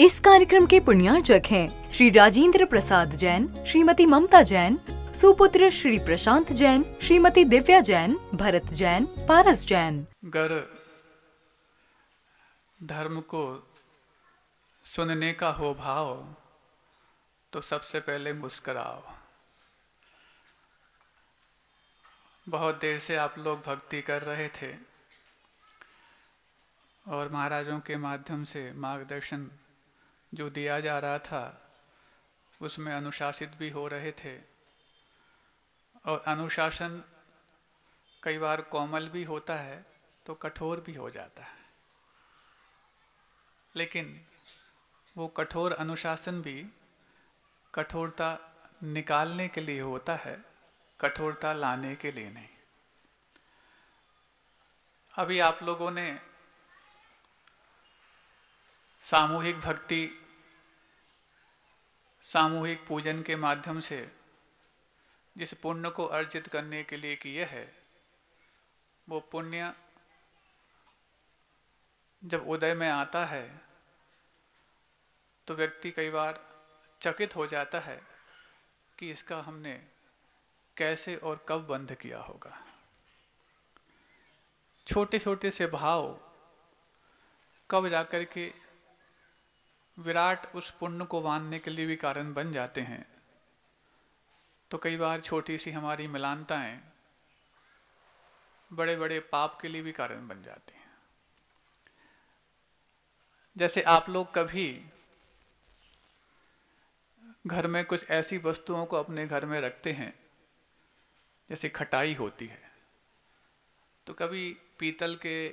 इस कार्यक्रम के पुण्यार्चक हैं श्री राजेंद्र प्रसाद जैन, श्रीमती ममता जैन, सुपुत्र श्री प्रशांत जैन, श्रीमती दिव्या जैन, भरत जैन, पारस जैन। अगर धर्म को सुनने का हो भाव तो सबसे पहले मुस्कुराओ। बहुत देर से आप लोग भक्ति कर रहे थे और महाराजों के माध्यम से मार्गदर्शन जो दिया जा रहा था उसमें अनुशासित भी हो रहे थे। और अनुशासन कई बार कोमल भी होता है तो कठोर भी हो जाता है, लेकिन वो कठोर अनुशासन भी कठोरता निकालने के लिए होता है, कठोरता लाने के लिए नहीं। अभी आप लोगों ने सामूहिक भक्ति, सामूहिक पूजन के माध्यम से जिस पुण्य को अर्जित करने के लिए किए है, वो पुण्य जब उदय में आता है तो व्यक्ति कई बार चकित हो जाता है कि इसका हमने कैसे और कब बंध किया होगा। छोटे छोटे से भाव कब जाकर के विराट उस पुण्य को बांधने के लिए भी कारण बन जाते हैं। तो कई बार छोटी सी हमारी मिलानताएं बड़े बड़े पाप के लिए भी कारण बन जाती हैं। जैसे आप लोग कभी घर में कुछ ऐसी वस्तुओं को अपने घर में रखते हैं, जैसे खटाई होती है, तो कभी पीतल के,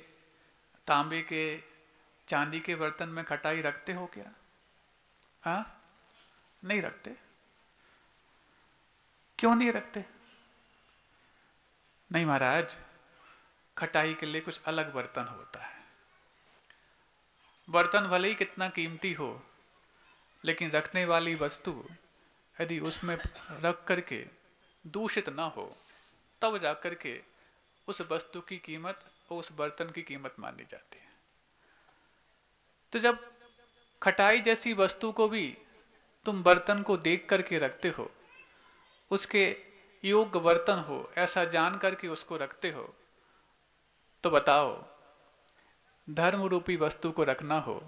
तांबे के, चांदी के बर्तन में खटाई रखते हो क्या? हाँ, नहीं रखते। क्यों नहीं रखते? नहीं महाराज, खटाई के लिए कुछ अलग बर्तन होता है। बर्तन भले ही कितना कीमती हो, लेकिन रखने वाली वस्तु यदि उसमें रख करके दूषित ना हो, तब जाकर के उस वस्तु की कीमत और उस बर्तन की कीमत मानी जाती है। तो जब खटाई जैसी वस्तु को भी तुम बर्तन को देख करके रखते हो, उसके योग्य बर्तन हो ऐसा जान करके उसको रखते हो, तो बताओ, धर्म रूपी वस्तु को रखना हो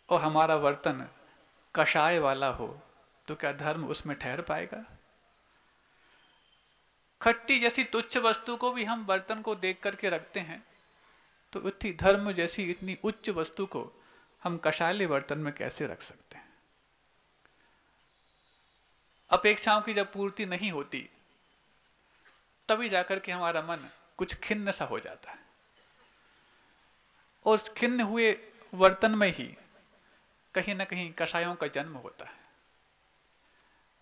और हमारा बर्तन कषाय वाला हो तो क्या धर्म उसमें ठहर पाएगा? खट्टी जैसी तुच्छ वस्तु को भी हम बर्तन को देख करके रखते हैं, तो उतनी धर्म जैसी इतनी उच्च वस्तु को हम कषायले बर्तन में कैसे रख सकते हैं? अपेक्षाओं की जब पूर्ति नहीं होती, तभी जाकर के हमारा मन कुछ खिन्न सा हो जाता है, और उस खिन्न हुए बर्तन में ही कहीं ना कहीं कषायों का जन्म होता है।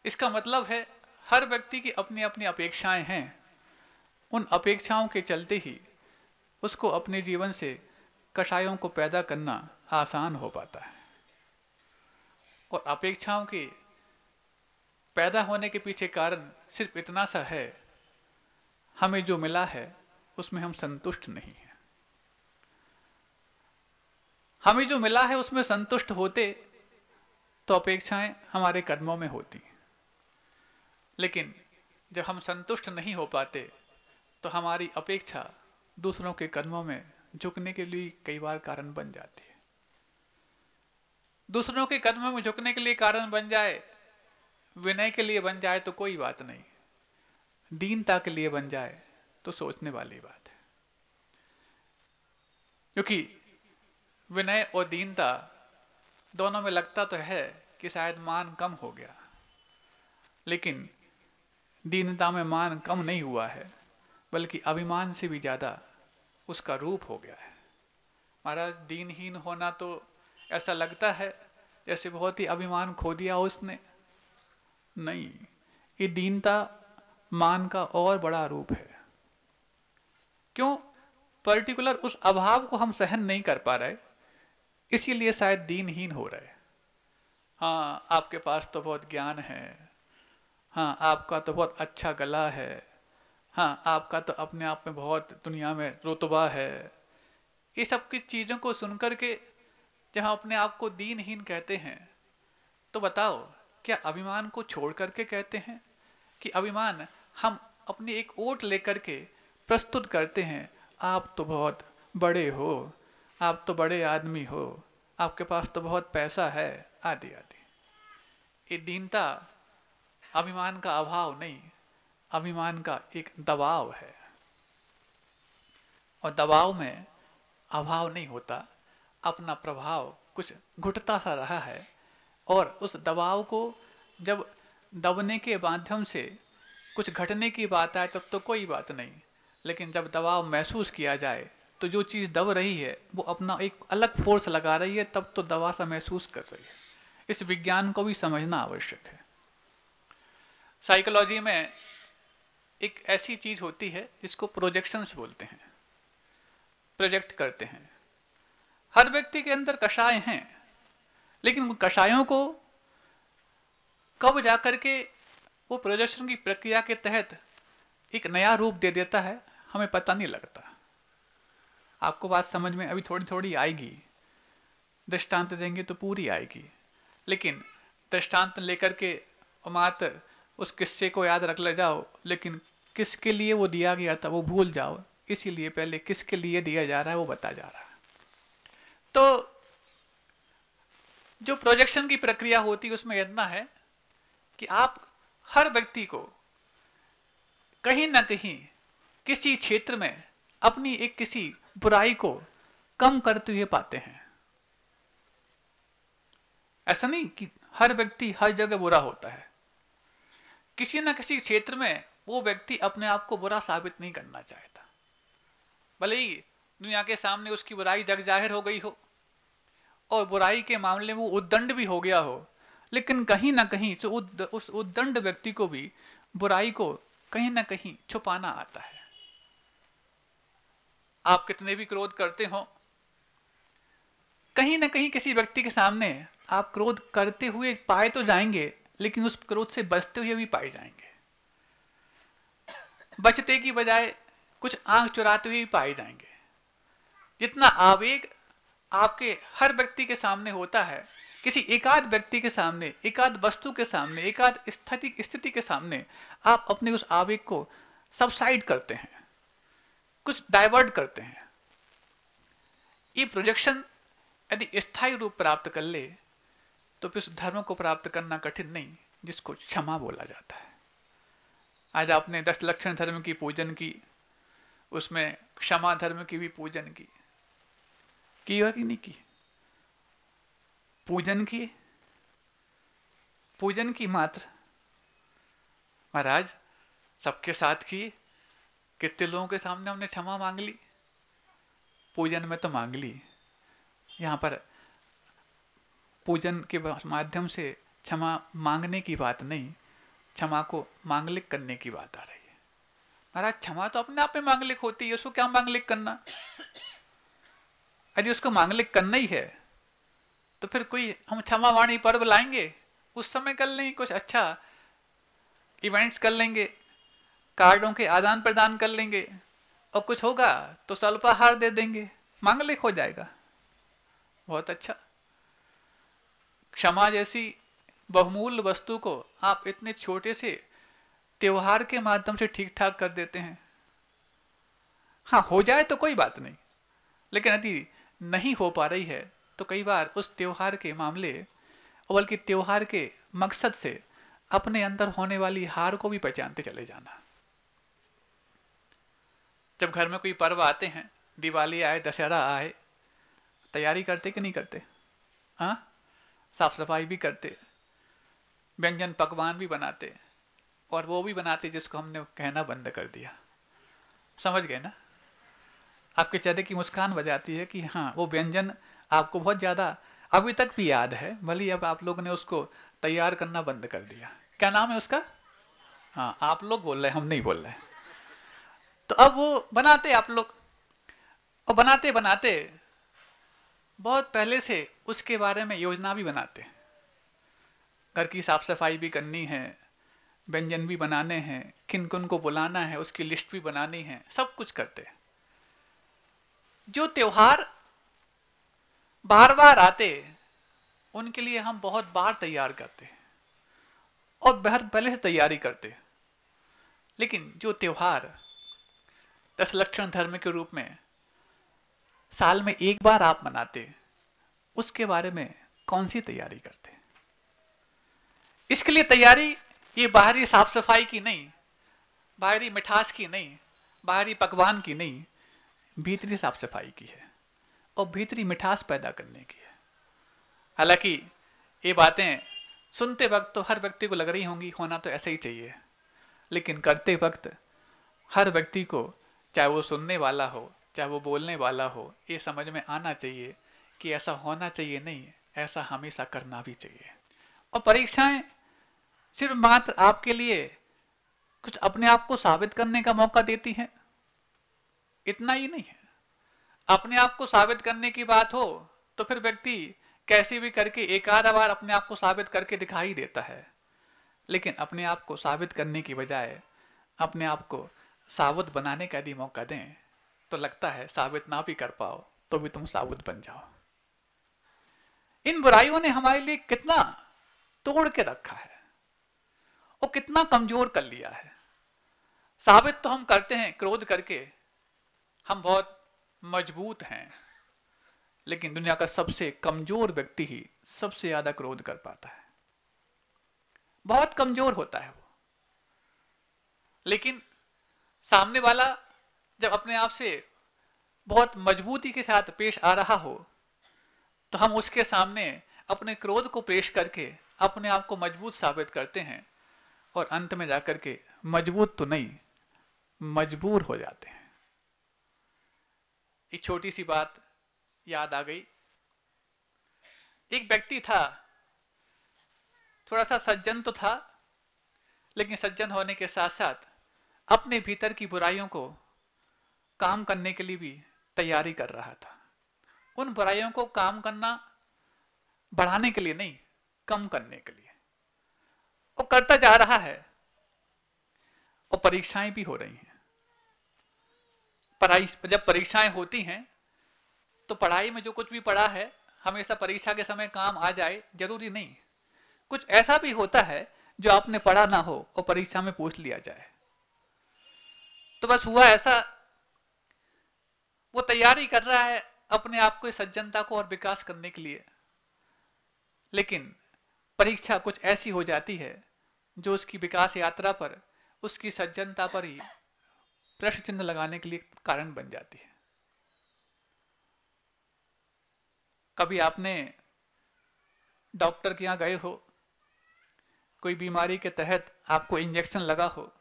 इसका मतलब है हर व्यक्ति की अपनी अपनी अपेक्षाएं हैं। उन अपेक्षाओं के चलते ही उसको अपने जीवन से कषायों को पैदा करना आसान हो पाता है। और अपेक्षाओं के पैदा होने के पीछे कारण सिर्फ इतना सा है, हमें जो मिला है उसमें हम संतुष्ट नहीं हैं। हमें जो मिला है उसमें संतुष्ट होते तो अपेक्षाएं हमारे कदमों में होती, लेकिन जब हम संतुष्ट नहीं हो पाते तो हमारी अपेक्षा दूसरों के कदमों में झुकने के लिए कई बार कारण बन जाती है। दूसरों के कदमों में झुकने के लिए कारण बन जाए, विनय के लिए बन जाए तो कोई बात नहीं, दीनता के लिए बन जाए तो सोचने वाली बात है। क्योंकि विनय और दीनता दोनों में लगता तो है कि शायद मान कम हो गया, लेकिन दीनता में मान कम नहीं हुआ है, बल्कि अभिमान से भी ज्यादा उसका रूप हो गया है। महाराज, दीनहीन होना तो ऐसा लगता है जैसे बहुत ही अभिमान खो दिया उसने। नहीं, ये दीनता मान का और बड़ा रूप है। क्यों? पर्टिकुलर उस अभाव को हम सहन नहीं कर पा रहे, इसीलिए शायद दीनहीन हो रहे। हाँ, आपके पास तो बहुत ज्ञान है, हाँ आपका तो बहुत अच्छा गला है, हाँ आपका तो अपने आप में बहुत दुनिया में रुतबा है। ये सब की चीज़ों को सुनकर के जब हम अपने आप को दीनहीन कहते हैं तो बताओ, क्या अभिमान को छोड़ करके कहते हैं कि अभिमान हम अपनी एक ओट लेकर के प्रस्तुत करते हैं, आप तो बहुत बड़े हो, आप तो बड़े आदमी हो, आपके पास तो बहुत पैसा है, आदि आदि। ये दीनता अभिमान का अभाव नहीं, अभिमान का एक दबाव है। और दबाव में अभाव नहीं होता, अपना प्रभाव कुछ घुटता सा रहा है, और उस दबाव को जब दबने के माध्यम से कुछ घटने की बात आए तब तो कोई बात नहीं, लेकिन जब दबाव महसूस किया जाए तो जो चीज़ दब रही है वो अपना एक अलग फोर्स लगा रही है, तब तो दबा सा महसूस कर रही है। इस विज्ञान को भी समझना आवश्यक है। साइकोलॉजी में एक ऐसी चीज होती है जिसको प्रोजेक्शंस बोलते हैं, प्रोजेक्ट करते हैं। हर व्यक्ति के अंदर कषाय हैं, लेकिन उन कषायों को कब जाकर के वो प्रोजेक्शन की प्रक्रिया के तहत एक नया रूप दे देता है, हमें पता नहीं लगता। आपको बात समझ में अभी थोड़ी थोड़ी आएगी, दृष्टांत देंगे तो पूरी आएगी, लेकिन दृष्टांत लेकर के मात्र उस किस्से को याद रख ले जाओ, लेकिन किसके लिए वो दिया गया था वो भूल जाओ। इसीलिए पहले किसके लिए दिया जा रहा है वो बता जा रहा है। तो जो प्रोजेक्शन की प्रक्रिया होती है उसमें इतना है कि आप हर व्यक्ति को कहीं ना कहीं किसी क्षेत्र में अपनी एक किसी बुराई को कम करते हुए पाते हैं। ऐसा नहीं कि हर व्यक्ति हर जगह बुरा होता है, किसी न किसी क्षेत्र में वो व्यक्ति अपने आप को बुरा साबित नहीं करना चाहता, भले ही दुनिया के सामने उसकी बुराई जग जाहिर हो गई हो और बुराई के मामले में वो उद्दंड भी हो गया हो, लेकिन कहीं ना कहीं उस उद्दंड व्यक्ति को भी बुराई को कहीं ना कहीं छुपाना आता है। आप कितने भी क्रोध करते हो, कहीं ना कहीं किसी व्यक्ति के सामने आप क्रोध करते हुए पाए तो जाएंगे, लेकिन उस क्रोध से बचते हुए भी पाए जाएंगे। बचते की बजाय कुछ आंख चुराते हुए भी पाए जाएंगे। जितना आवेग आपके हर व्यक्ति के सामने होता है, किसी एकाध व्यक्ति के सामने, एकाध वस्तु के सामने, एकाध स्थिति के सामने आप अपने उस आवेग को सबसाइड करते हैं, कुछ डाइवर्ट करते हैं। ये प्रोजेक्शन यदि स्थायी रूप प्राप्त कर ले तो फिर उस धर्म को प्राप्त करना कठिन नहीं, जिसको क्षमा बोला जाता है। आज आपने 10 लक्षण धर्म की पूजन की, उसमें क्षमा धर्म की भी पूजन की हो कि नहीं की? पूजन की मात्र महाराज सबके साथ की, कितने लोगों के सामने हमने क्षमा मांग ली? पूजन में तो मांग ली। यहाँ पर पूजन के माध्यम से क्षमा मांगने की बात नहीं, क्षमा को मांगलिक करने की बात आ रही है। महाराज क्षमा तो अपने आप में मांगलिक होती है, उसको क्या मांगलिक करना? यदि उसको मांगलिक करना ही है तो फिर कोई हम क्षमा वाणी पर्व लाएंगे, उस समय कर लेंगे, कुछ अच्छा इवेंट्स कर लेंगे, कार्डों के आदान प्रदान कर लेंगे, और कुछ होगा तो स्वल्पाहार दे देंगे, मांगलिक हो जाएगा। बहुत अच्छा। क्षमा जैसी बहुमूल्य वस्तु को आप इतने छोटे से त्योहार के माध्यम से ठीक ठाक कर देते हैं। हाँ, हो जाए तो कोई बात नहीं, लेकिन यदि नहीं हो पा रही है तो कई बार उस त्योहार के मामले, बल्कि त्योहार के मकसद से अपने अंदर होने वाली हार को भी पहचानते चले जाना। जब घर में कोई पर्व आते हैं, दिवाली आए, दशहरा आए, तैयारी करते कि नहीं करते? हाँ, साफ सफाई भी करते, व्यंजन पकवान भी बनाते, और वो भी बनाते जिसको हमने कहना बंद कर दिया। समझ गए ना? आपके चेहरे की मुस्कान बजाती है कि हाँ, वो व्यंजन आपको बहुत ज़्यादा अभी तक भी याद है, भले अब आप लोगों ने उसको तैयार करना बंद कर दिया। क्या नाम है उसका? हाँ, आप लोग बोल रहे हैं, हम नहीं बोल रहे हैं। तो अब वो बनाते आप लोग, और बनाते बनाते बहुत पहले से उसके बारे में योजना भी बनाते हैं। घर की साफ सफाई भी करनी है, व्यंजन भी बनाने हैं, किन किन को बुलाना है उसकी लिस्ट भी बनानी है, सब कुछ करते हैं। जो त्योहार बार बार आते, उनके लिए हम बहुत बार तैयार करते और बहुत पहले से तैयारी करते। लेकिन जो त्योहार 10 लक्षण धर्म के रूप में साल में एक बार आप मनाते, उसके बारे में कौन सी तैयारी करते? इसके लिए तैयारी ये बाहरी साफ सफाई की नहीं, बाहरी मिठास की नहीं, बाहरी पकवान की नहीं, भीतरी साफ सफाई की है और भीतरी मिठास पैदा करने की है। हालांकि ये बातें सुनते वक्त तो हर व्यक्ति को लग रही होंगी होना तो ऐसा ही चाहिए, लेकिन करते वक्त हर व्यक्ति को, चाहे वो सुनने वाला हो चाहे वो बोलने वाला हो, ये समझ में आना चाहिए कि ऐसा होना चाहिए नहीं, ऐसा हमेशा करना भी चाहिए। और परीक्षाएं सिर्फ मात्र आपके लिए कुछ अपने आप को साबित करने का मौका देती हैं, इतना ही नहीं है। अपने आप को साबित करने की बात हो तो फिर व्यक्ति कैसे भी करके एक आधा बार अपने आप को साबित करके दिखाई देता है, लेकिन अपने आप को साबित करने की बजाय अपने आप को साबुत बनाने का यदि मौका दें तो लगता है साबित ना भी कर पाओ तो भी तुम साबुत बन जाओ। इन बुराइयों ने हमारे लिए कितना तोड़ के रखा है और कितना कमजोर कर लिया है। साबित तो हम करते हैं क्रोध करके, हम बहुत मजबूत हैं, लेकिन दुनिया का सबसे कमजोर व्यक्ति ही सबसे ज्यादा क्रोध कर पाता है। बहुत कमजोर होता है वो, लेकिन सामने वाला जब अपने आप से बहुत मजबूती के साथ पेश आ रहा हो तो हम उसके सामने अपने क्रोध को पेश करके अपने आप को मजबूत साबित करते हैं और अंत में जाकर के मजबूत तो नहीं मजबूर हो जाते हैं। एक छोटी सी बात याद आ गई। एक व्यक्ति था, थोड़ा सा सज्जन तो था, लेकिन सज्जन होने के साथ साथ अपने भीतर की बुराइयों को काम करने के लिए भी तैयारी कर रहा था। उन बुराइयों को काम करना बढ़ाने के लिए नहीं, कम करने के लिए वो करता जा रहा है। और परीक्षाएं भी हो रही हैं। जब परीक्षाएं होती हैं तो पढ़ाई में जो कुछ भी पढ़ा है हमेशा परीक्षा के समय काम आ जाए जरूरी नहीं। कुछ ऐसा भी होता है जो आपने पढ़ा ना हो और परीक्षा में पूछ लिया जाए। तो बस हुआ ऐसा, वो तैयारी कर रहा है अपने आप को सज्जनता को और विकास करने के लिए, लेकिन परीक्षा कुछ ऐसी हो जाती है जो उसकी विकास यात्रा पर, उसकी सज्जनता पर ही प्रश्न चिन्ह लगाने के लिए कारण बन जाती है। कभी आपने डॉक्टर के यहां गए हो, कोई बीमारी के तहत आपको इंजेक्शन लगा हो,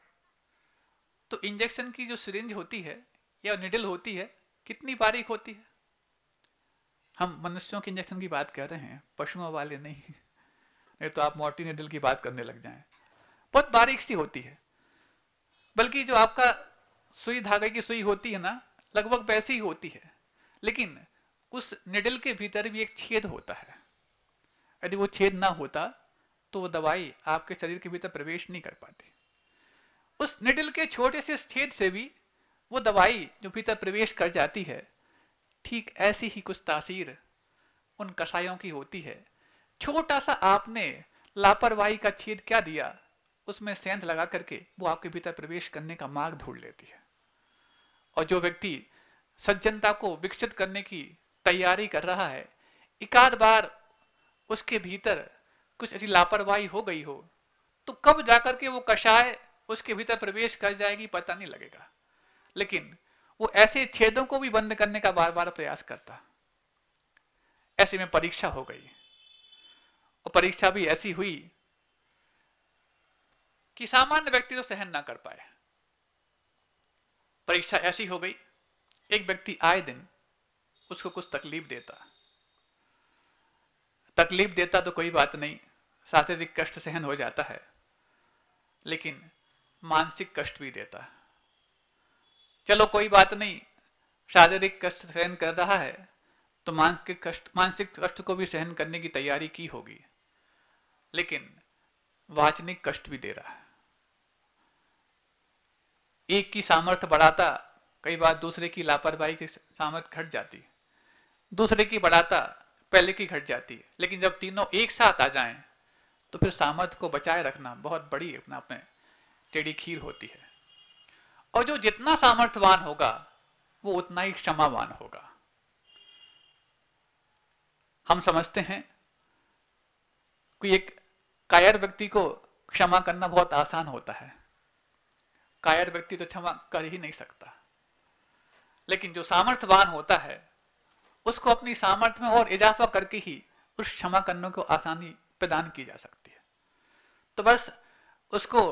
तो इंजेक्शन की जो सिरिंज होती है या निडल होती है कितनी बारीक होती है। हम मनुष्यों के इंजेक्शन की बात कर रहे हैं, पशुओं वाले नहीं तो आप मोटी निडल की बात करने लग जाएं। बहुत बारीक सी होती है, बल्कि जो आपका सुई धागे की सुई होती है ना, लगभग वैसी ही होती है, लेकिन उस निडल के भीतर भी एक छेद होता है। यदि वो छेद ना होता तो वो दवाई आपके शरीर के भीतर प्रवेश नहीं कर पाती। उस निडल के छोटे से छेद से भी वो दवाई जो भीतर प्रवेश कर जाती है, ठीक ऐसी ही कुछ तासीर उन कषायों की होती है। छोटा सा आपने लापरवाही का छेद क्या दिया, उसमें सेंध लगा करके वो आपके भीतर प्रवेश करने का मार्ग ढूंढ लेती है। और जो व्यक्ति सज्जनता को विकसित करने की तैयारी कर रहा है, एकाध बार उसके भीतर कुछ ऐसी लापरवाही हो गई हो तो कब जाकर के वो कषाय उसके भीतर प्रवेश कर जाएगी पता नहीं लगेगा, लेकिन वो ऐसे छेदों को भी बंद करने का बार बार प्रयास करता। ऐसे में परीक्षा हो गई, और परीक्षा भी ऐसी हुई कि सामान्य व्यक्ति तो सहन ना कर पाए। परीक्षा ऐसी हो गई, एक व्यक्ति आए दिन उसको कुछ तकलीफ देता तो कोई बात नहीं, शारीरिक कष्ट सहन हो जाता है, लेकिन मानसिक कष्ट भी देता है। चलो कोई बात नहीं, शारीरिक कष्ट सहन कर रहा है तो मानसिक कष्ट को भी सहन करने की तैयारी की होगी, लेकिन वाचनिक कष्ट भी दे रहा है। एक की सामर्थ्य बढ़ाता, कई बार दूसरे की लापरवाही की सामर्थ्य घट जाती, दूसरे की बढ़ाता, पहले की घट जाती है। लेकिन जब तीनों एक साथ आ जाएं तो फिर सामर्थ्य को बचाए रखना बहुत बड़ी अपना में टेढ़ी खीर होती है। और जो जितना सामर्थ्यवान होगा वो उतना ही क्षमावान होगा। हम समझते हैं कि एक कायर व्यक्ति को क्षमा करना बहुत आसान होता है। कायर व्यक्ति तो क्षमा कर ही नहीं सकता। लेकिन जो सामर्थ्यवान होता है उसको अपनी सामर्थ्य में और इजाफा करके ही उस क्षमा करने को आसानी प्रदान की जा सकती है। तो बस उसको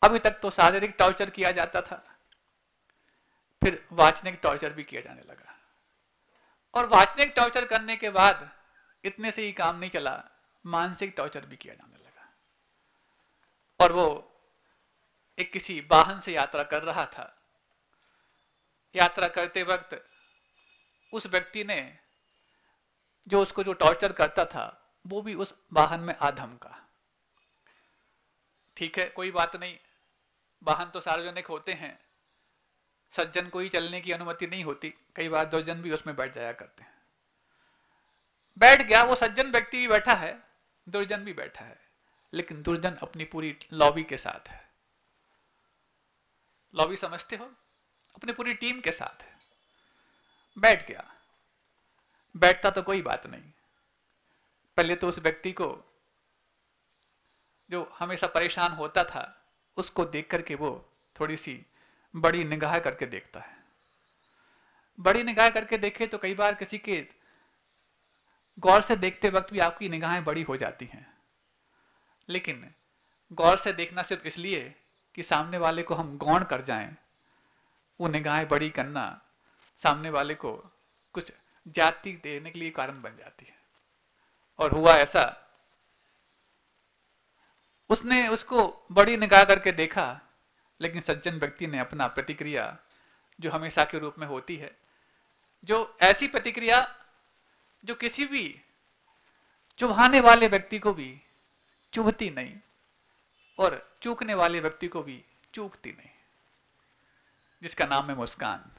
अभी तक तो शारीरिक टॉर्चर किया जाता था, फिर वाचनिक टॉर्चर भी किया जाने लगा। और वाचनिक टॉर्चर करने के बाद इतने से ही काम नहीं चला, मानसिक टॉर्चर भी किया जाने लगा। और वो एक किसी वाहन से यात्रा कर रहा था। यात्रा करते वक्त उस व्यक्ति ने जो उसको जो टॉर्चर करता था वो भी उस वाहन में आधम का। ठीक है, कोई बात नहीं, वाहन तो सार्वजनिक होते हैं, सज्जन को ही चलने की अनुमति नहीं होती, कई बार दुर्जन भी उसमें बैठ जाया करते हैं। बैठ गया, वो सज्जन व्यक्ति भी बैठा है, दुर्जन भी बैठा है, लेकिन दुर्जन अपनी पूरी लॉबी के साथ है। लॉबी समझते हो, अपनी पूरी टीम के साथ है। बैठ गया, बैठता तो कोई बात नहीं। पहले तो उस व्यक्ति को जो हमेशा परेशान होता था उसको देख करके वो थोड़ी सी बड़ी निगाह करके देखता है। बड़ी निगाह करके देखे तो कई बार किसी के गौर से देखते वक्त भी आपकी निगाहें बड़ी हो जाती हैं। लेकिन गौर से देखना सिर्फ इसलिए कि सामने वाले को हम गौण कर जाएं, वो निगाहें बड़ी करना सामने वाले को कुछ जाति देने के लिए कारण बन जाती है। और हुआ ऐसा, उसने उसको बड़ी निगाह करके देखा, लेकिन सज्जन व्यक्ति ने अपना प्रतिक्रिया जो हमेशा के रूप में होती है, जो ऐसी प्रतिक्रिया जो किसी भी चुभाने वाले व्यक्ति को भी चुभती नहीं और चूकने वाले व्यक्ति को भी चूकती नहीं, जिसका नाम है मुस्कान।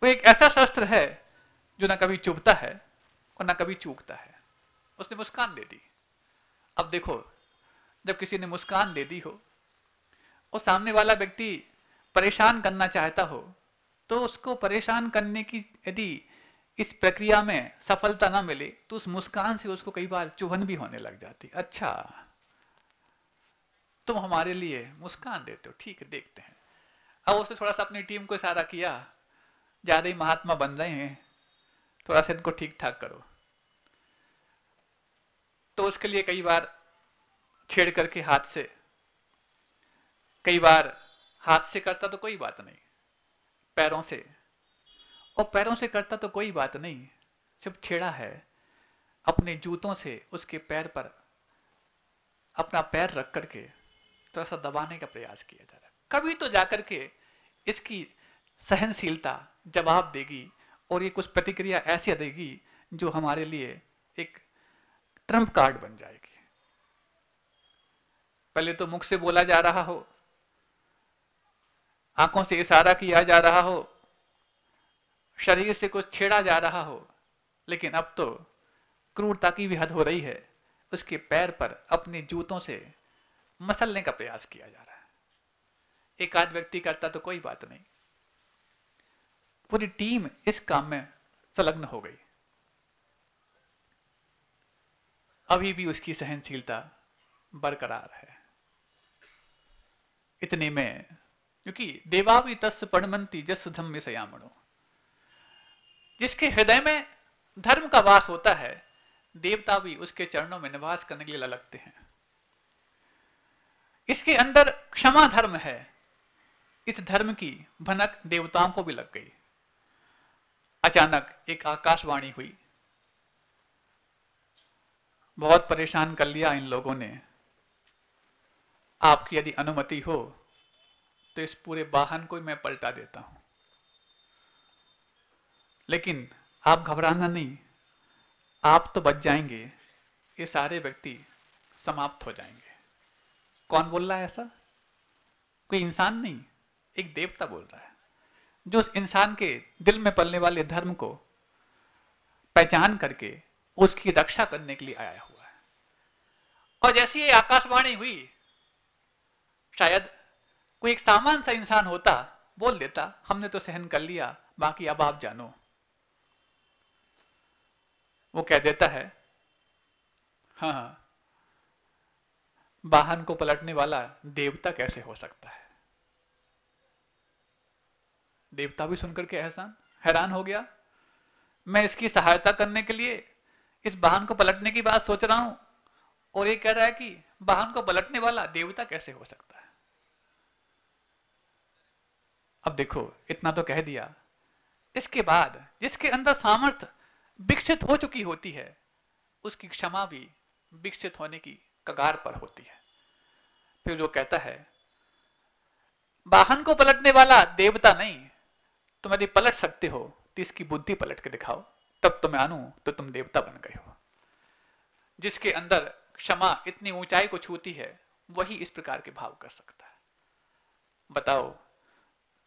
वो एक ऐसा शस्त्र है जो ना कभी चुभता है और ना कभी चूकता है। उसने मुस्कान दे दी। अब देखो, जब किसी ने मुस्कान दे दी हो और सामने वाला व्यक्ति परेशान करना चाहता हो तो उसको परेशान करने की यदि इस प्रक्रिया में सफलता ना मिले तो उस मुस्कान से उसको कई बार चुभन भी होने लग जाती। अच्छा, तुम हमारे लिए मुस्कान देते हो, ठीक है, देखते हैं। अब उसने थोड़ा सा अपनी टीम को इशारा किया, ज्यादा ही महात्मा बन रहे हैं, थोड़ा सा इनको ठीक ठाक करो। तो उसके लिए कई बार छेड़ करके हाथ से, कई बार हाथ से करता तो कोई बात नहीं, पैरों से, और पैरों से करता तो कोई बात नहीं, सिर्फ छेड़ा है, अपने जूतों से उसके पैर पर अपना पैर रख करके थोड़ा सा दबाने का प्रयास किया जा रहा है। कभी तो जाकर के इसकी सहनशीलता जवाब देगी और ये कुछ प्रतिक्रिया ऐसी देगी जो हमारे लिए एक ट्रम्प कार्ड बन जाएगी। पहले तो मुख से बोला जा रहा हो, आंखों से इशारा किया जा रहा हो, शरीर से कुछ छेड़ा जा रहा हो, लेकिन अब तो क्रूरता की भी हद हो रही है। उसके पैर पर अपने जूतों से मसलने का प्रयास किया जा रहा है। एक आध व्यक्ति करता तो कोई बात नहीं, पूरी टीम इस काम में संलग्न हो गई। अभी भी उसकी सहनशीलता बरकरार है। इतने में, क्योंकि देवा भी तस् पणमंती जस धम्म सयामणो, जिसके हृदय में धर्म का वास होता है, देवता भी उसके चरणों में निवास करने के लिए ललकते हैं। इसके अंदर क्षमा धर्म है। इस धर्म की भनक देवताओं को भी लग गई। अचानक एक आकाशवाणी हुई, बहुत परेशान कर लिया इन लोगों ने, आपकी यदि अनुमति हो तो इस पूरे वाहन को मैं पलटा देता हूं, लेकिन आप घबराना नहीं, आप तो बच जाएंगे, ये सारे व्यक्ति समाप्त हो जाएंगे। कौन बोल रहा है ऐसा? कोई इंसान नहीं, एक देवता बोल रहा है, जो उस इंसान के दिल में पलने वाले धर्म को पहचान करके उसकी रक्षा करने के लिए आया हुआ है। और जैसी ये आकाशवाणी हुई, शायद कोई एक सामान्य सा इंसान होता, बोल देता हमने तो सहन कर लिया, बाकी अब आप जानो। वो कह देता है हाँ, वाहन को पलटने वाला देवता कैसे हो सकता है। देवता भी सुनकर के हैरान हो गया। मैं इसकी सहायता करने के लिए इस वाहन को पलटने की बात सोच रहा हूं, और ये कह रहा है कि वाहन को पलटने वाला देवता कैसे हो सकता है। अब देखो, इतना तो कह दिया, इसके बाद जिसके अंदर सामर्थ्य विकसित हो चुकी होती है, उसकी क्षमा भी विकसित होने की कगार पर होती है। फिर जो कहता है वाहन को पलटने वाला देवता नहीं, तुम यदि पलट सकते हो तो इसकी बुद्धि पलट के दिखाओ, तब तो मैं मानूं तो तुम देवता बन गए हो। जिसके अंदर क्षमा इतनी ऊंचाई को छूती है, वही इस प्रकार के भाव कर सकता है। बताओ,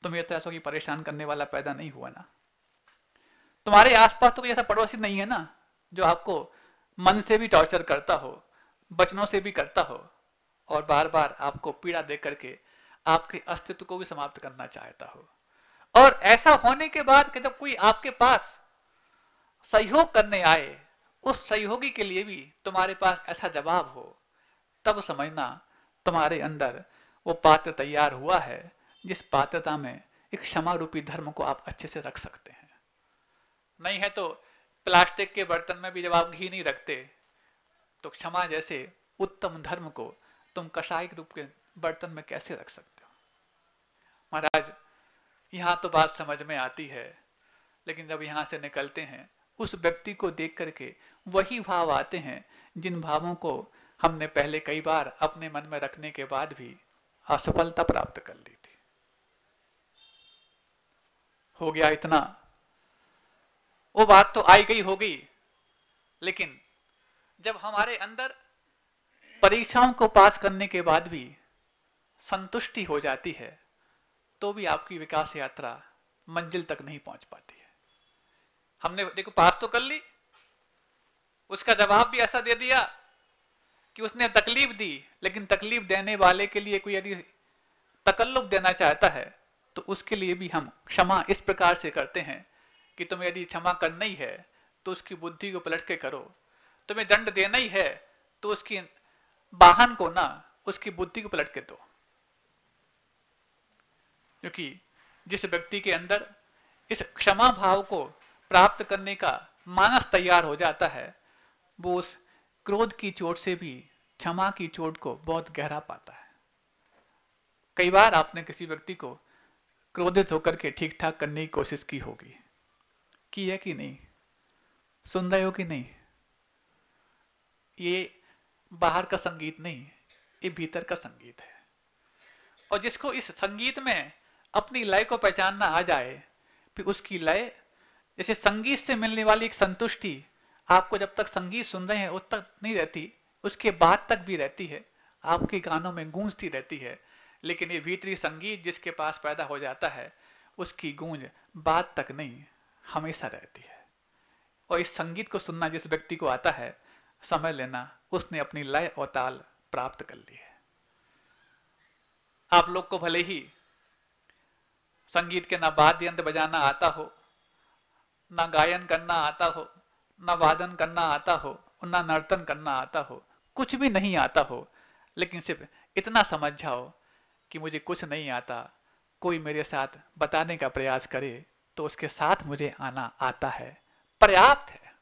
तुम्हें तो ऐसा कोई परेशान करने वाला पैदा नहीं हुआ ना। तुम्हारे आसपास तो कोई ऐसा पड़ोसी नहीं है ना जो आपको मन से भी टॉर्चर करता हो, वचनों से भी करता हो, और बार बार आपको पीड़ा दे करके आपके अस्तित्व को भी समाप्त करना चाहता हो। और ऐसा होने के बाद कि जब कोई आपके पास सहयोग करने आए, उस सहयोगी के लिए भी तुम्हारे पास ऐसा जवाब हो, तब समझना तुम्हारे अंदर वो पात्र तैयार हुआ है, जिस पात्रता में एक क्षमा रूपी धर्म को आप अच्छे से रख सकते हैं। नहीं है तो प्लास्टिक के बर्तन में भी जब आप घी नहीं रखते, तो क्षमा जैसे उत्तम धर्म को तुम कषाय रूप के बर्तन में कैसे रख सकते हो। महाराज, यहां तो बात समझ में आती है, लेकिन जब यहां से निकलते हैं, उस व्यक्ति को देख करके वही भाव आते हैं जिन भावों को हमने पहले कई बार अपने मन में रखने के बाद भी असफलता प्राप्त कर ली थी। हो गया इतना, वो बात तो आई गई हो गई, लेकिन जब हमारे अंदर परीक्षाओं को पास करने के बाद भी संतुष्टि हो जाती है, तो भी आपकी विकास यात्रा मंजिल तक नहीं पहुंच पाती है। हमने देखो पास तो कर ली, उसका जवाब भी ऐसा दे दिया कि उसने तकलीफ दी, लेकिन तकलीफ देने वाले के लिए कोई यदि तकल्लुफ देना चाहता है, तो उसके लिए भी हम क्षमा इस प्रकार से करते हैं कि तुम्हें यदि क्षमा करना ही है तो उसकी बुद्धि को पलट के करो, तुम्हें दंड देना ही है तो उसकी वाहन को ना, उसकी बुद्धि को पलट के दो। क्योंकि जिस व्यक्ति के अंदर इस क्षमा भाव को प्राप्त करने का मानस तैयार हो जाता है, वो उस क्रोध की चोट से भी क्षमा की चोट को बहुत गहरा पाता है। कई बार आपने किसी व्यक्ति को क्रोधित होकर के ठीक ठाक करने की कोशिश की होगी, की है कि नहीं? सुन रहे हो कि नहीं? ये बाहर का संगीत नहीं, ये भीतर का संगीत है। और जिसको इस संगीत में अपनी लय को पहचानना आ जाए, फिर उसकी लय, जैसे संगीत से मिलने वाली एक संतुष्टि आपको जब तक संगीत सुन रहे हैं उस तक नहीं रहती, उसके बाद तक भी रहती है, आपके गानों में गूंजती रहती है। लेकिन ये भीतरी संगीत जिसके पास पैदा हो जाता है, उसकी गूंज बाद तक नहीं, हमेशा रहती है। और इस संगीत को सुनना जिस व्यक्ति को आता है, समझ लेना उसने अपनी लय और ताल प्राप्त कर ली है। आप लोग को भले ही संगीत के ना वाद्य यंत्र बजाना आता हो, ना गायन करना आता हो, ना वादन करना आता हो, ना नर्तन करना आता हो, कुछ भी नहीं आता हो, लेकिन सिर्फ इतना समझ जाओ कि मुझे कुछ नहीं आता, कोई मेरे साथ बताने का प्रयास करे तो उसके साथ मुझे आना आता है, पर्याप्त है।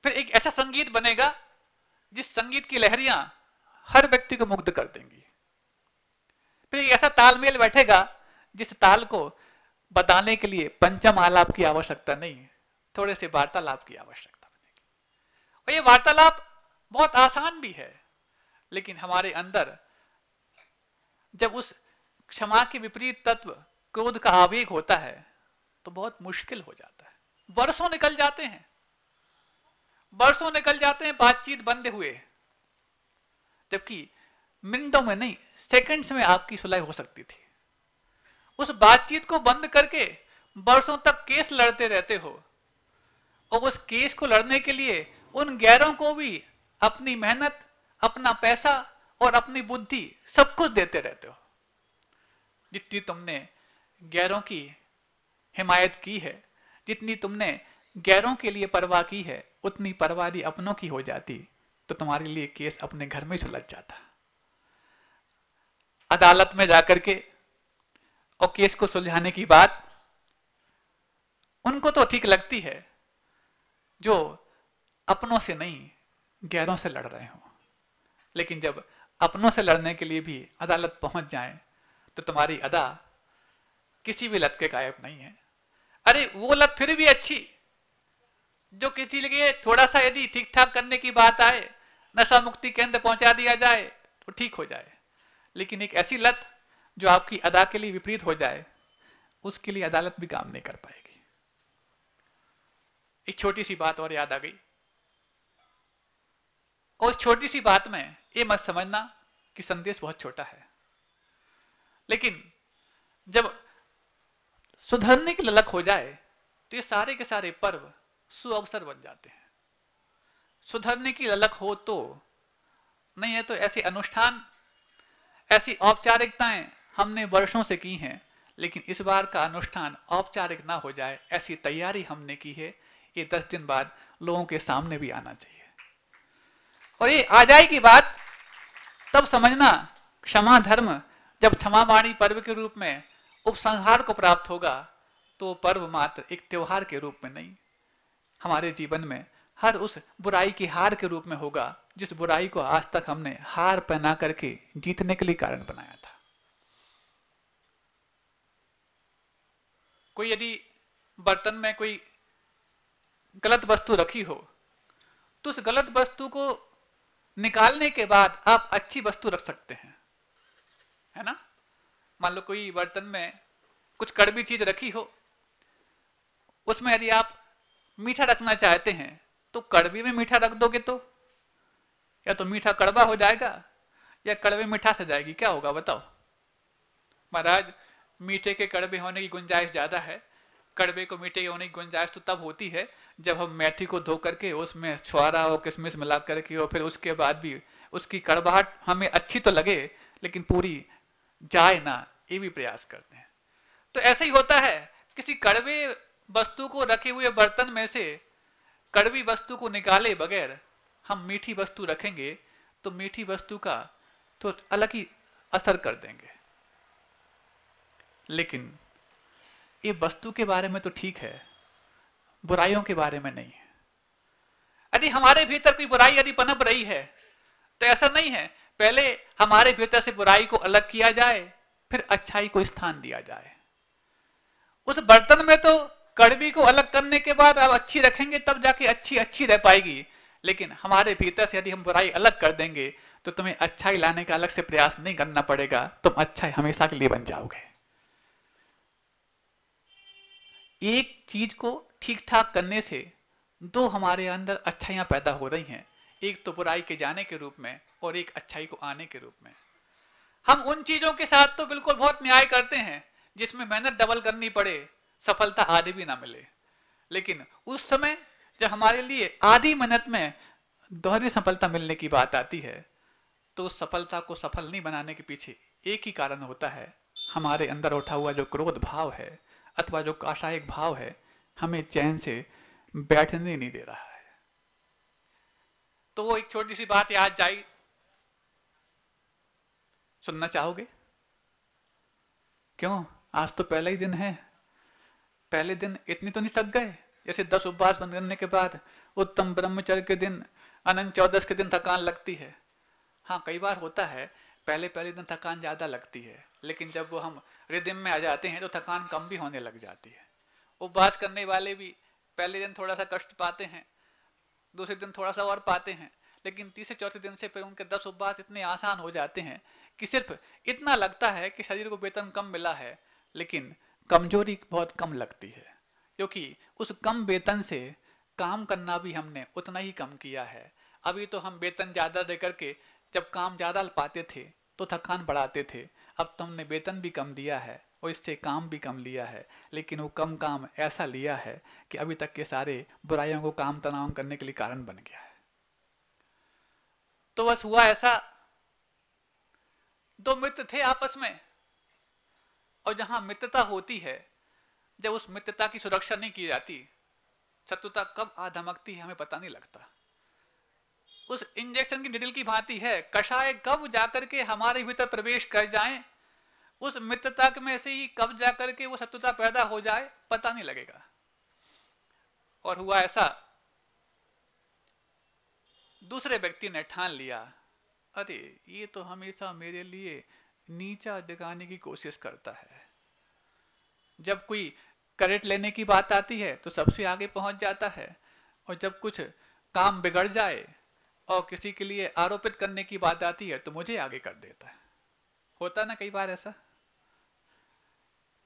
फिर एक ऐसा संगीत बनेगा जिस संगीत की लहरियां हर व्यक्ति को मुग्ध कर देंगी। फिर एक ऐसा तालमेल बैठेगा जिस ताल को बताने के लिए पंचम आलाप की आवश्यकता नहीं, थोड़े से वार्तालाप की आवश्यकता बनेगी। और ये वार्तालाप बहुत आसान भी है, लेकिन हमारे अंदर जब उस क्षमा के विपरीत तत्व क्रोध का आवेग होता है तो बहुत मुश्किल हो जाता है। वर्षों निकल जाते हैं, वर्षों निकल जाते हैं बातचीत बंद हुए, जबकि मिनटों में नहीं, सेकंड्स में आपकी सुलह हो सकती थी। उस बातचीत को बंद करके वर्षों तक केस लड़ते रहते हो, और उस केस को लड़ने के लिए उन गैरों को भी अपनी मेहनत, अपना पैसा और अपनी बुद्धि सब कुछ देते रहते हो। जितनी तुमने गैरों की हिमायत की है, जितनी तुमने गैरों के लिए परवाह की है, उतनी परवाह अपनों की हो जाती तो तुम्हारे लिए केस अपने घर में सुलझ जाता। अदालत में जाकर के और केस को सुलझाने की बात उनको तो ठीक लगती है जो अपनों से नहीं गैरों से लड़ रहे हो, लेकिन जब अपनों से लड़ने के लिए भी अदालत पहुंच जाए तो तुम्हारी अदा किसी भी लत के गायब नहीं है। अरे वो लत फिर भी अच्छी जो किसी लिए थोड़ा सा यदि ठीक ठाक करने की बात आए, नशा मुक्ति केंद्र पहुंचा दिया जाए तो ठीक हो जाए, लेकिन एक ऐसी लत जो आपकी अदा के लिए विपरीत हो जाए, उसके लिए अदालत भी काम नहीं कर पाएगी। एक छोटी सी बात और याद आ गई, और उस छोटी सी बात में ये मत समझना कि संदेश बहुत छोटा है, लेकिन जब सुधरने की ललक हो जाए तो ये सारे के सारे पर्व सुअवसर बन जाते हैं। सुधरने की ललक हो तो, नहीं है तो ऐसे अनुष्ठान, ऐसी औपचारिकताएं हमने वर्षों से की हैं, लेकिन इस बार का अनुष्ठान औपचारिक ना हो जाए ऐसी तैयारी हमने की है। ये 10 दिन बाद लोगों के सामने भी आना चाहिए, और ये आ जाएगी बात तब समझना क्षमा धर्म जब क्षमावाणी पर्व के रूप में उपसंहार को प्राप्त होगा तो पर्व मात्र एक त्योहार के रूप में नहीं, हमारे जीवन में हर उस बुराई की हार के रूप में होगा जिस बुराई को आज तक हमने हार पहना करके जीतने के लिए कारण बनाया था। कोई यदि बर्तन में कोई गलत वस्तु रखी हो तो उस गलत वस्तु को निकालने के बाद आप अच्छी वस्तु रख सकते हैं, है ना। मान लो कोई बर्तन में कुछ कड़वी चीज रखी हो, उसमें यदि आप मीठा रखना चाहते हैं तो कड़वी में मीठा रख दोगे तो या तो मीठा कड़वा हो जाएगा या कड़वे मीठा से जाएगी, क्या होगा बताओ। महाराज मीठे के कड़वे होने की गुंजाइश ज्यादा है, कड़वे को मीठे होने की गुंजाइश तो तब होती है जब हम मेथी को धो करके उसमें छुआरा और किशमिश मिला करके और फिर उसके बाद भी उसकी कड़वाहट हमें अच्छी तो लगे लेकिन पूरी जाए ना, ये भी प्रयास करते हैं। तो ऐसे ही होता है, किसी कड़वे वस्तु को रखे हुए बर्तन में से कड़वी वस्तु को निकाले बगैर हम मीठी वस्तु रखेंगे तो मीठी वस्तु का तो अलग ही असर कर देंगे। लेकिन ये वस्तु के बारे में तो ठीक है, बुराइयों के बारे में नहीं है। यदि हमारे भीतर कोई बुराई यदि पनप रही है तो ऐसा नहीं है, पहले हमारे भीतर से बुराई को अलग किया जाए फिर अच्छाई को स्थान दिया जाए। उस बर्तन में तो कड़वी को अलग करने के बाद आप अच्छी रखेंगे तब जाके अच्छी अच्छी रह पाएगी, लेकिन हमारे भीतर से यदि हम बुराई अलग कर देंगे तो तुम्हें अच्छाई लाने का अलग से प्रयास नहीं करना पड़ेगा, तुम अच्छाई हमेशा के लिए बन जाओगे। एक चीज को ठीक ठाक करने से दो हमारे अंदर अच्छाइयां पैदा हो रही हैं, एक तो बुराई के जाने के रूप में और एक अच्छाई को आने के रूप में। हम उन चीजों के साथ तो बिल्कुल बहुत न्याय करते हैं जिसमें मेहनत डबल करनी पड़े, सफलता आधी भी ना मिले, लेकिन उस समय जब हमारे लिए आधी मेहनत में दोहरी सफलता मिलने की बात आती है तो उस सफलता को सफल नहीं बनाने के पीछे एक ही कारण होता है, हमारे अंदर उठा हुआ जो क्रोध भाव है अथवा जो काषायिक भाव है हमें चैन से बैठने नहीं दे रहा है। तो वो एक छोटी सी बात याद जाई, सुनना चाहोगे? क्यों, आज तो पहला ही दिन है, पहले दिन इतनी तो नहीं थक गए? जैसे 10 उपवास बंद करने के बाद उत्तम ब्रह्मचर्य के दिन, अनंत चौदस के दिन थकान लगती है। हाँ, कई बार होता है पहले दिन थकान ज्यादा लगती है, लेकिन जब वो हम रिदम में आ जाते हैं तो थकान कम भी होने लग जाती है। उपवास करने वाले भी पहले दिन थोड़ा सा कष्ट पाते हैं, दूसरे दिन थोड़ा सा और पाते हैं, लेकिन तीसरे चौथे दिन से फिर उनके 10 उपवास इतने आसान हो जाते हैं कि सिर्फ इतना लगता है कि शरीर को वेतन कम मिला है, लेकिन कमजोरी बहुत कम लगती है, क्योंकि उस कम वेतन से काम करना भी हमने उतना ही कम किया है। अभी तो हम वेतन ज्यादा देकर के जब काम ज्यादा पाते थे तो थकान बढ़ाते थे, अब तुमने वेतन भी कम दिया है और इससे काम भी कम लिया है, लेकिन वो कम काम ऐसा लिया है कि अभी तक के सारे बुराइयों को काम तमाम करने के लिए कारण बन गया है। तो बस हुआ ऐसा, दो मित्र थे आपस में, और जहां मित्रता होती है, जब उस मित्रता की सुरक्षा नहीं की जाती, शत्रुता कब आ धमकती है हमें पता नहीं लगता। उस इंजेक्शन की निडल की भांति है, कषाय कब जाकर के हमारे भीतर प्रवेश कर जाएं, उस मित्रता में से ही कब जाकर के वो शत्रुता पैदा हो जाए पता नहीं लगेगा। और हुआ ऐसा, दूसरे व्यक्ति ने ठान लिया, अरे ये तो हमेशा मेरे लिए नीचा दिखाने की कोशिश करता है। जब कोई क्रेडिट लेने की बात आती है तो सबसे आगे पहुंच जाता है, और जब कुछ काम बिगड़ जाए और किसी के लिए आरोपित करने की बात आती है तो मुझे आगे कर देता है। होता ना कई बार ऐसा।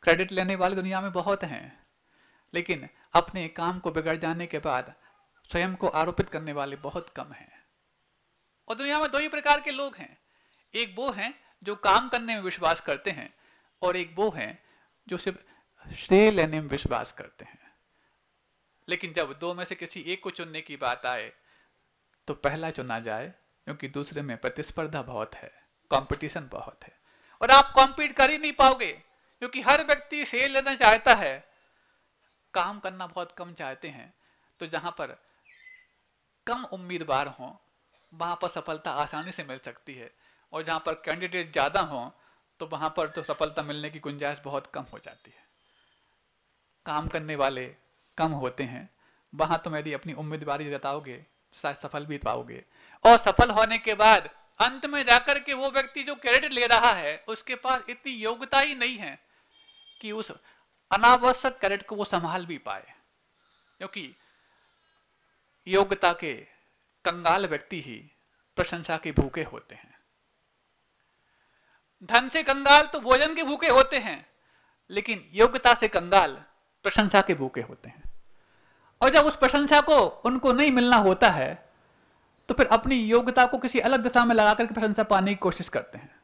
क्रेडिट लेने वाले दुनिया में बहुत हैं, लेकिन अपने काम को बिगड़ जाने के बाद स्वयं को आरोपित करने वाले बहुत कम हैं। और दुनिया में दो ही प्रकार के लोग हैं, एक वो हैं जो काम करने में विश्वास करते हैं, और एक वो हैं जो सिर्फ श्रेय लेने में विश्वास करते हैं। लेकिन जब दो में से किसी एक को चुनने की बात आए तो पहला चुना जाए, क्योंकि दूसरे में प्रतिस्पर्धा बहुत है, कंपटीशन बहुत है, और आप कॉम्पीट कर ही नहीं पाओगे, क्योंकि हर व्यक्ति श्रेय लेना चाहता है, काम करना बहुत कम चाहते हैं। तो जहां पर कम उम्मीदवार हों वहां पर सफलता आसानी से मिल सकती है, और जहां पर कैंडिडेट ज्यादा हों तो वहां पर तो सफलता मिलने की गुंजाइश बहुत कम हो जाती है। काम करने वाले कम होते हैं, वहां तुम यदि अपनी उम्मीदवारी जताओगे शायद सफल भी पाओगे, और सफल होने के बाद अंत में जाकर के वो व्यक्ति जो क्रेडिट ले रहा है उसके पास इतनी योग्यता ही नहीं है कि उस अनावश्यक क्रेडिट को वो संभाल भी पाए, क्योंकि योग्यता के कंगाल व्यक्ति ही प्रशंसा के भूखे होते हैं। धन से कंगाल तो भोजन के भूखे होते हैं, लेकिन योग्यता से कंगाल प्रशंसा के भूखे होते हैं। और जब उस प्रशंसा को उनको नहीं मिलना होता है तो फिर अपनी योग्यता को किसी अलग दिशा में लगा करके प्रशंसा पाने की कोशिश करते हैं।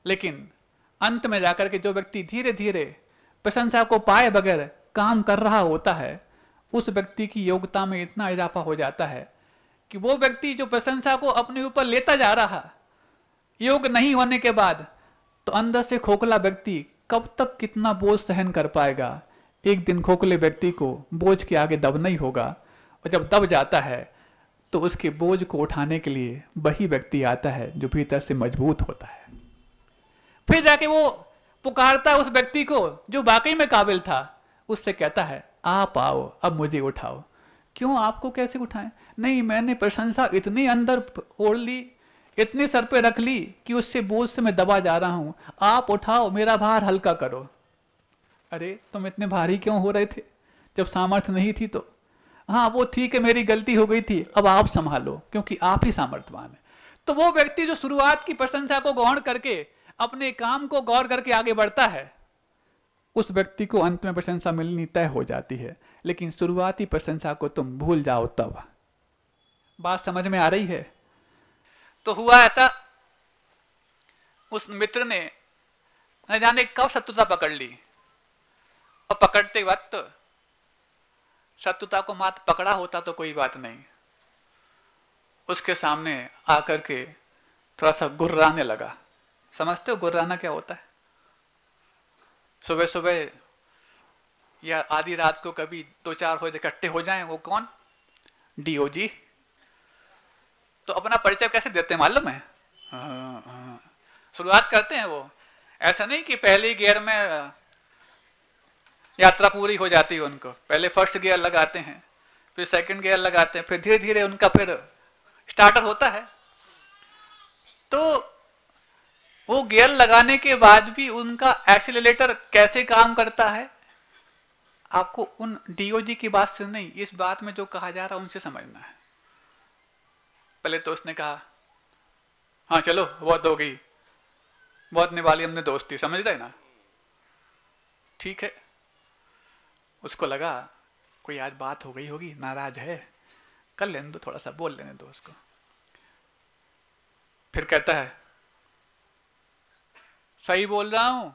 लेकिन अंत में जाकर के जो व्यक्ति धीरे धीरे प्रशंसा को पाए बगैर काम कर रहा होता है, उस व्यक्ति की योग्यता में इतना इजाफा हो जाता है कि वो व्यक्ति जो प्रशंसा को अपने ऊपर लेता जा रहा, योग्य नहीं होने के बाद, तो अंदर से खोखला व्यक्ति कब तक कितना बोझ सहन कर पाएगा। एक दिन खोखले व्यक्ति को बोझ के आगे दबना ही होगा, और जब दब जाता है तो उसके बोझ को उठाने के लिए वही व्यक्ति आता है जो भीतर से मजबूत होता है। फिर जाके वो पुकारता है उस व्यक्ति को जो वाकई में काबिल था, उससे कहता है आप आओ अब मुझे उठाओ। क्यों, आपको कैसे उठाएं? नहीं, मैंने प्रशंसा इतनी अंदर ओढ़ ली, इतने सर पे रख ली कि उससे बोझ से मैं दबा जा रहा हूं, आप उठाओ, मेरा भार हल्का करो। अरे तुम इतने भारी क्यों हो रहे थे जब सामर्थ्य नहीं थी? तो हाँ वो ठीक है, मेरी गलती हो गई थी, अब आप संभालो क्योंकि आप ही सामर्थ्यवान है। तो वो व्यक्ति जो शुरुआत की प्रशंसा को गौण करके अपने काम को गौर करके आगे बढ़ता है, उस व्यक्ति को अंत में प्रशंसा मिलनी तय हो जाती है। लेकिन शुरुआती प्रशंसा को तुम भूल जाओ तब। बात समझ में आ रही है? तो हुआ ऐसा, उस मित्र ने न जाने कब शत्रुता पकड़ ली, और पकड़ते वक्त शत्रुता को मात्र पकड़ा होता तो कोई बात नहीं, उसके सामने आकर के थोड़ा सा गुर्राने लगा। समझते हो गुर्राना क्या होता है? सुबह सुबह या आधी रात को कभी दो चार हो इकट्ठे हो जाएं, वो कौन? डीओजी। तो अपना परिचय कैसे देते हैं मालूम है? शुरुआत करते हैं वो ऐसा नहीं कि पहले गियर में यात्रा पूरी हो जाती है उनको, पहले फर्स्ट गियर लगाते हैं, फिर सेकंड गियर लगाते हैं, फिर धीरे धीरे उनका फिर स्टार्टर होता है। तो वो गियर लगाने के बाद भी उनका एक्सीलरेटर कैसे काम करता है, आपको उन डीओजी की बात से नहीं, इस बात में जो कहा जा रहा है उनसे समझना है। पहले तो उसने कहा हाँ चलो बहुत हो गई, बहुत निभाली हमने दोस्ती, समझ रहे ना? ठीक है, उसको लगा कोई आज बात हो गई होगी, नाराज है, कर लेने दो, थोड़ा सा बोल लेने दो उसको। फिर कहता है सही बोल रहा हूं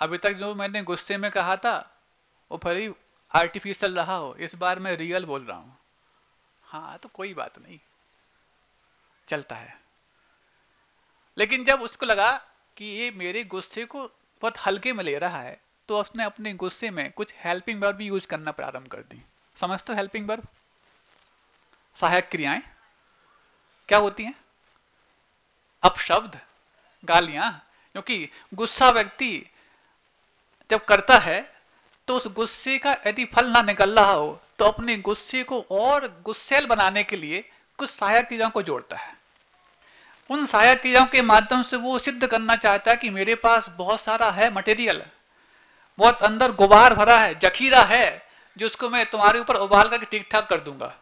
अभी तक जो मैंने गुस्से में कहा था वो भले आर्टिफिशियल रहा हो, इस बार मैं रियल बोल रहा हूँ। हाँ तो कोई बात नहीं, चलता है। लेकिन जब उसको लगा कि ये मेरे गुस्से को बहुत हल्के में ले रहा है, तो उसने अपने गुस्से में कुछ हेल्पिंग वर्ब भी यूज करना प्रारंभ कर दी। समझते हो हेल्पिंग वर्ब? सहायक क्रियाएं क्या होती हैं? अपशब्द, गालियां। क्योंकि गुस्सा व्यक्ति जब करता है तो उस गुस्से का यदि फल ना निकल रहा हो तो अपने गुस्से को और गुस्सेल बनाने के लिए कुछ सहायक क्रियाओं को जोड़ता है। उन सहायक क्रियाओं के माध्यम से वो सिद्ध करना चाहता है कि मेरे पास बहुत सारा है मटेरियल, बहुत अंदर गुबार भरा है, जखीरा है, जो उसको मैं तुम्हारे ऊपर उबाल करके ठीक ठाक कर दूंगा।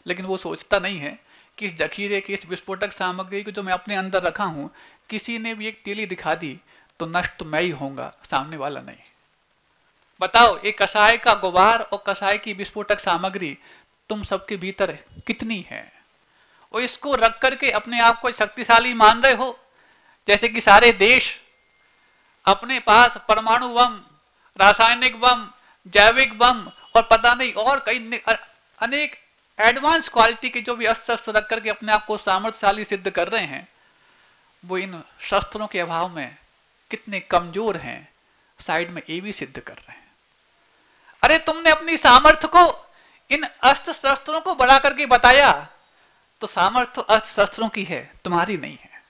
लेकिन वो सोचता नहीं है कि इस जखीरे की, इस विस्फोटक सामग्री को जो मैं अपने अंदर रखा हूं, किसी ने भी एक तीली दिखा दी तो नष्ट तो मैं ही होऊंगा, सामने वाला नहीं। बताओ, एक कषाय का गुबार और कषाय की विस्फोटक सामग्री तुम सबके भीतर कितनी है? और इसको रख करके अपने आप को शक्तिशाली मान रहे हो, जैसे कि सारे देश अपने पास परमाणु बम, रासायनिक बम, जैविक बम और पता नहीं और कई अनेक एडवांस क्वालिटी के जो भी अस्त्र शस्त्र रख करके अपने आप को सामर्थ्यशाली सिद्ध कर रहे हैं, वो इन शस्त्रों के अभाव में कितने कमजोर हैं, साइड में ये भी सिद्ध कर रहे हैं। अरे तुमने अपनी सामर्थ्य को इन अस्त्र शस्त्रों को बढ़ा करके बताया, तो सामर्थ्य अस्त्र शस्त्रों की है, तुम्हारी नहीं है।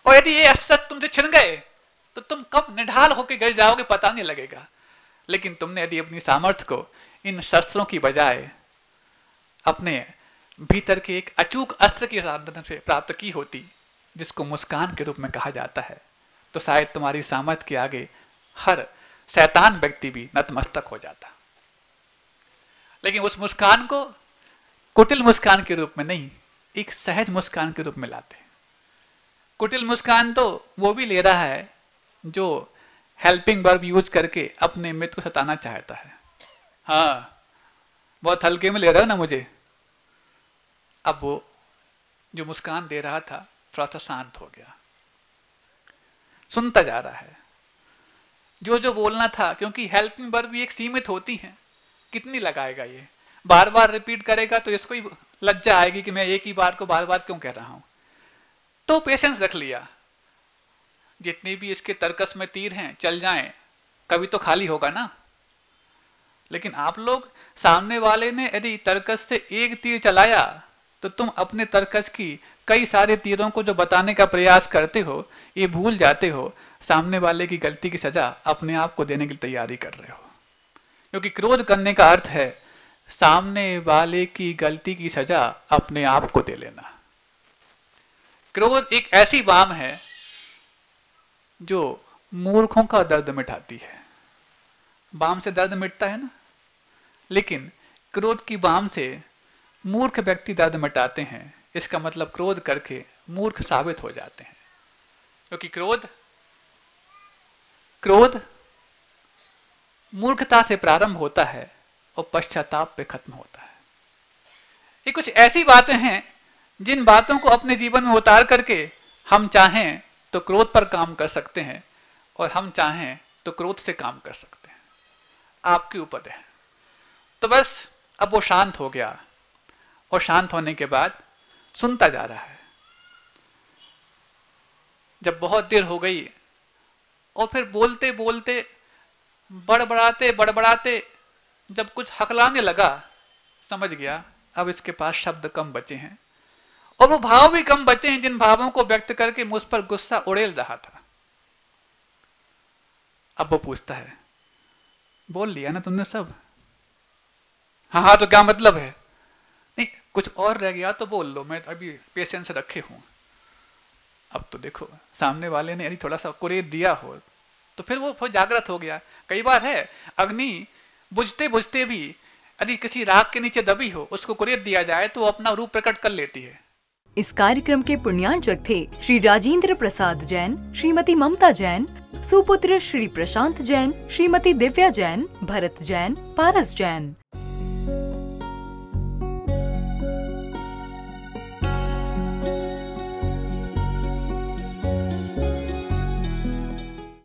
और यदि ये अस्त्र तुमसे छिन गए तो तुम कब निढाल होकर गिर जाओगे पता नहीं लगेगा। लेकिन तुमने यदि अपनी सामर्थ्य को इन शस्त्रों की बजाय अपने भीतर के एक अचूक अस्त्र के माध्यम से प्राप्त की होती, जिसको मुस्कान के रूप में कहा जाता है, तो शायद तुम्हारी सामर्थ्य के आगे हर शैतान व्यक्ति भी नतमस्तक हो जाता। लेकिन उस मुस्कान को कुटिल मुस्कान के रूप में नहीं, एक सहज मुस्कान के रूप में लाते। कुटिल मुस्कान तो वो भी ले रहा है जो हेल्पिंग वर्ब यूज करके अपने मित्र को सताना चाहता है। हाँ, बहुत हल्के में ले रहा है ना मुझे। अब वो जो मुस्कान दे रहा था थोड़ा सा शांत हो गया, सुनता जा रहा है जो जो बोलना था, क्योंकि हेल्पिंग वर्ब भी एक सीमित होती है। कितनी लगाएगा ये, बार बार रिपीट करेगा तो इसको ही लज्जा आएगी कि मैं एक ही बार को बार बार क्यों कह रहा हूं। तो पेशेंस रख लिया, जितने भी इसके तर्कस में तीर हैं चल जाएं, कभी तो खाली होगा ना। लेकिन आप लोग, सामने वाले ने यदि तर्कस से एक तीर चलाया तो तुम अपने तर्कस की कई सारे तीरों को जो बताने का प्रयास करते हो, ये भूल जाते हो सामने वाले की गलती की सजा अपने आप को देने की तैयारी कर रहे हो। क्योंकि क्रोध करने का अर्थ है सामने वाले की गलती की सजा अपने आप को दे लेना। क्रोध एक ऐसी बाम है जो मूर्खों का दर्द मिटाती है। बाम से दर्द मिटता है ना, लेकिन क्रोध की बाम से मूर्ख व्यक्ति दर्द मिटाते हैं। इसका मतलब क्रोध करके मूर्ख साबित हो जाते हैं। क्योंकि क्रोध मूर्खता से प्रारंभ होता है और पश्चाताप पे खत्म होता है। ये कुछ ऐसी बातें हैं जिन बातों को अपने जीवन में उतार करके हम चाहें तो क्रोध पर काम कर सकते हैं और हम चाहें तो क्रोध से काम कर सकते हैं। आपके ऊपर है। तो बस अब वो शांत हो गया और शांत होने के बाद सुनता जा रहा है। जब बहुत देर हो गई और फिर बोलते बोलते बड़बड़ाते जब कुछ हकलाने लगा, समझ गया अब इसके पास शब्द कम बचे हैं और वो भाव भी कम बचे हैं जिन भावों को व्यक्त करके मुझ पर गुस्सा उड़ेल रहा था। अब वो पूछता है, बोल लिया ना तुमने सब? हाँ तो क्या मतलब है? नहीं, कुछ और रह गया तो बोल लो, मैं अभी पेशेंस रखे हूं। अब तो देखो, सामने वाले ने यदि थोड़ा सा कुरेद दिया हो तो फिर वो जागृत हो गया। कई बार है अग्नि बुझते बुझते भी यदि किसी राख के नीचे दबी हो, उसको कुरेद दिया जाए तो वो अपना रूप प्रकट कर लेती है। इस कार्यक्रम के पुण्यार्चक थे श्री राजेंद्र प्रसाद जैन, श्रीमती ममता जैन, सुपुत्र श्री प्रशांत जैन, श्रीमती दिव्या जैन, भरत जैन, पारस जैन।